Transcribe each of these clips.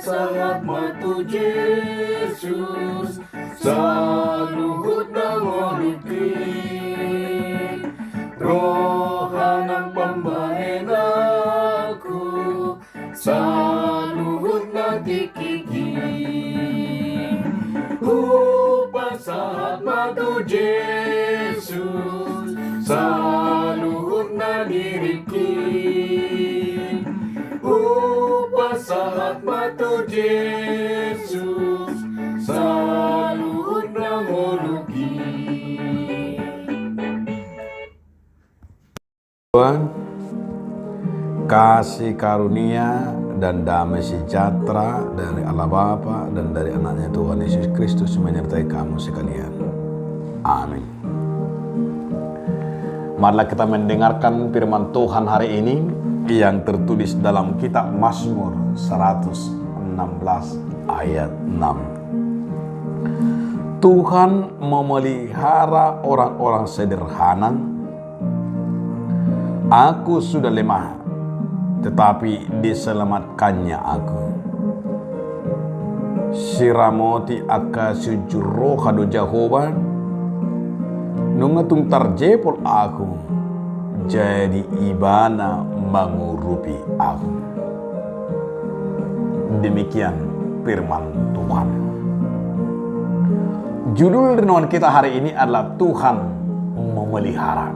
Sangat matu Yesus saluhut nangolutin rohanang pambahen aku saluhut natikigin upasahat matu Yesus saluhut nadirikin upasahat matu Yesus saluhut nangolugi. Tuhan, kasih karunia dan damai sejahtera dari Allah Bapa dan dari anaknya Tuhan Yesus Kristus menyertai kamu sekalian. Amin. Marilah kita mendengarkan firman Tuhan hari ini yang tertulis dalam kitab Mazmur 116 ayat 6. Tuhan memelihara orang-orang sederhana. Aku sudah lemah, tetapi diselamatkannya aku. Siramoti aka sujuro kado Jehovah, nungatung tarjepol aku, jadi ibana mengurupi aku. Demikian firman Tuhan. Judul renungan kita hari ini adalah Tuhan memelihara.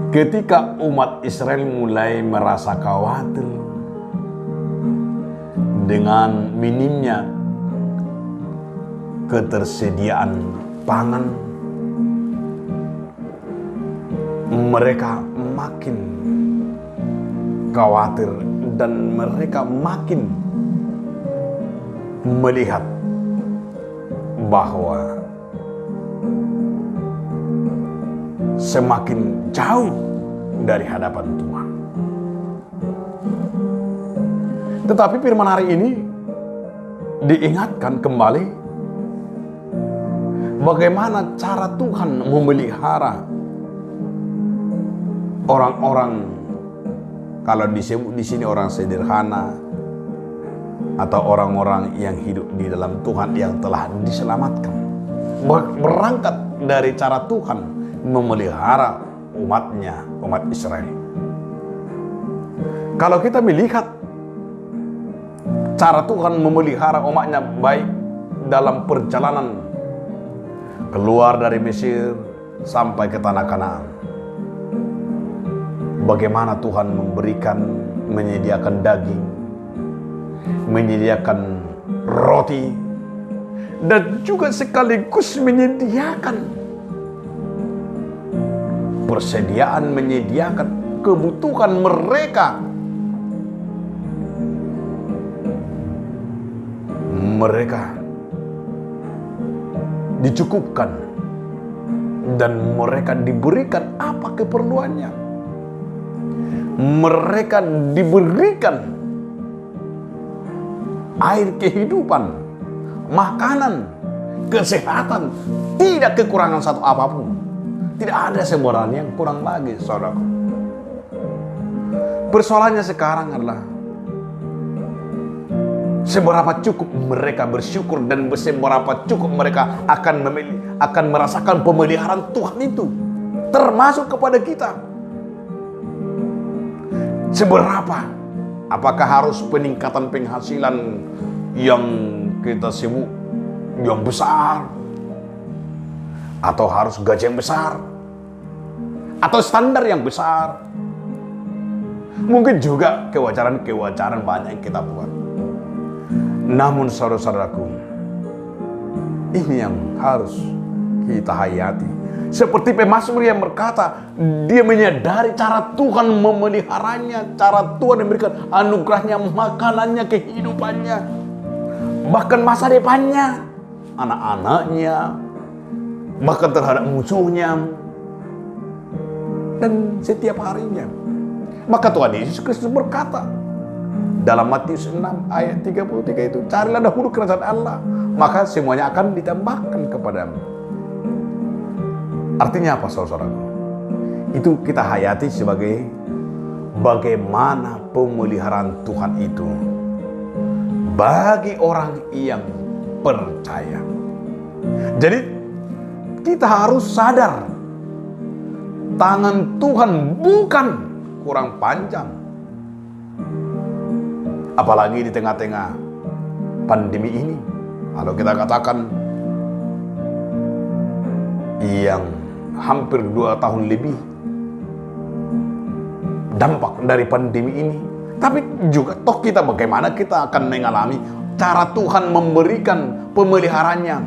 Ketika umat Israel mulai merasa khawatir dengan minimnya ketersediaan pangan, mereka makin khawatir dan mereka makin melihat bahwa semakin jauh dari hadapan Tuhan. Tetapi firman hari ini diingatkan kembali bagaimana cara Tuhan memelihara orang-orang, kalau disebut di sini orang sederhana atau orang-orang yang hidup di dalam Tuhan yang telah diselamatkan. Berangkat dari cara Tuhan memelihara umatnya, umat Israel. Kalau kita melihat cara Tuhan memelihara umatnya baik dalam perjalanan keluar dari Mesir sampai ke tanah Kanaan, bagaimana Tuhan menyediakan daging, menyediakan roti, dan juga sekaligus menyediakan kebutuhan mereka. Mereka dicukupkan dan mereka diberikan apa keperluannya. Mereka diberikan air kehidupan, makanan, kesehatan, tidak kekurangan satu apapun. Tidak ada sebenarnya yang kurang lagi, saudaraku. Persoalannya sekarang adalah seberapa cukup mereka bersyukur dan seberapa cukup mereka akan merasakan pemeliharaan Tuhan itu, termasuk kepada kita. Seberapa? Apakah harus peningkatan penghasilan yang kita sebut yang besar? Atau harus gaji yang besar? Atau standar yang besar? Mungkin juga kewajaran banyak yang kita buat. Namun saudara-saudaraku, ini yang harus kita hayati. Seperti pemazmur yang berkata, dia menyadari cara Tuhan memeliharanya, cara Tuhan memberikan anugerahnya, makanannya, kehidupannya, bahkan masa depannya, anak-anaknya, bahkan terhadap musuhnya, dan setiap harinya. Maka Tuhan Yesus Kristus berkata dalam Matius 6 ayat 33 itu, carilah dahulu kerajaan Allah, maka semuanya akan ditambahkan kepadamu. Artinya apa, saudara-saudaraku? Itu kita hayati sebagai bagaimana pemeliharaan Tuhan itu bagi orang yang percaya. Jadi kita harus sadar, tangan Tuhan bukan kurang panjang. Apalagi di tengah-tengah pandemi ini. Kalau kita katakan yang hampir 2 tahun lebih dampak dari pandemi ini. Tapi juga toh kita bagaimana kita akan mengalami cara Tuhan memberikan pemeliharaannya.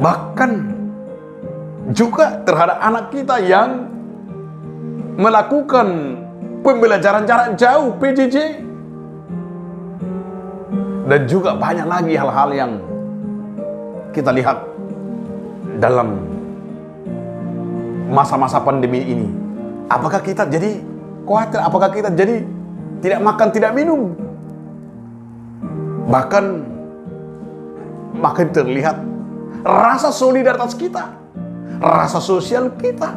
Bahkan juga terhadap anak kita yang melakukan pembelajaran jarak jauh PJJ. Dan juga banyak lagi hal-hal yang kita lihat dalam masa-masa pandemi ini. Apakah kita jadi khawatir? Apakah kita jadi tidak makan, tidak minum? Bahkan makin terlihat rasa solidaritas kita, rasa sosial kita.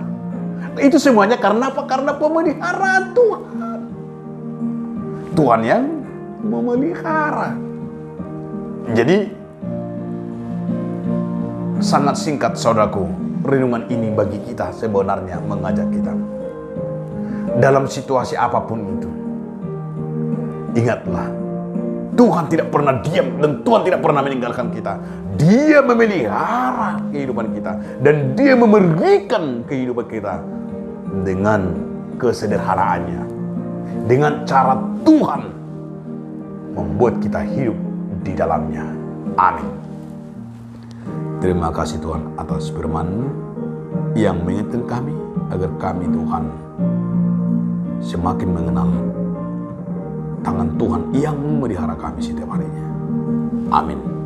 Itu semuanya karena apa? Karena pemeliharaan Tuhan. Tuhan yang memelihara. Jadi sangat singkat, saudaraku, renungan ini bagi kita sebenarnya mengajak kita dalam situasi apapun itu, ingatlah, Tuhan tidak pernah diam dan Tuhan tidak pernah meninggalkan kita. Dia memelihara kehidupan kita dan Dia memberikan kehidupan kita dengan kesederhanaannya, dengan cara Tuhan membuat kita hidup di dalamnya. Amin. Terima kasih Tuhan atas firman yang mengingatkan kami agar kami, Tuhan, semakin mengenal tangan Tuhan yang memelihara kami setiap harinya. Amin.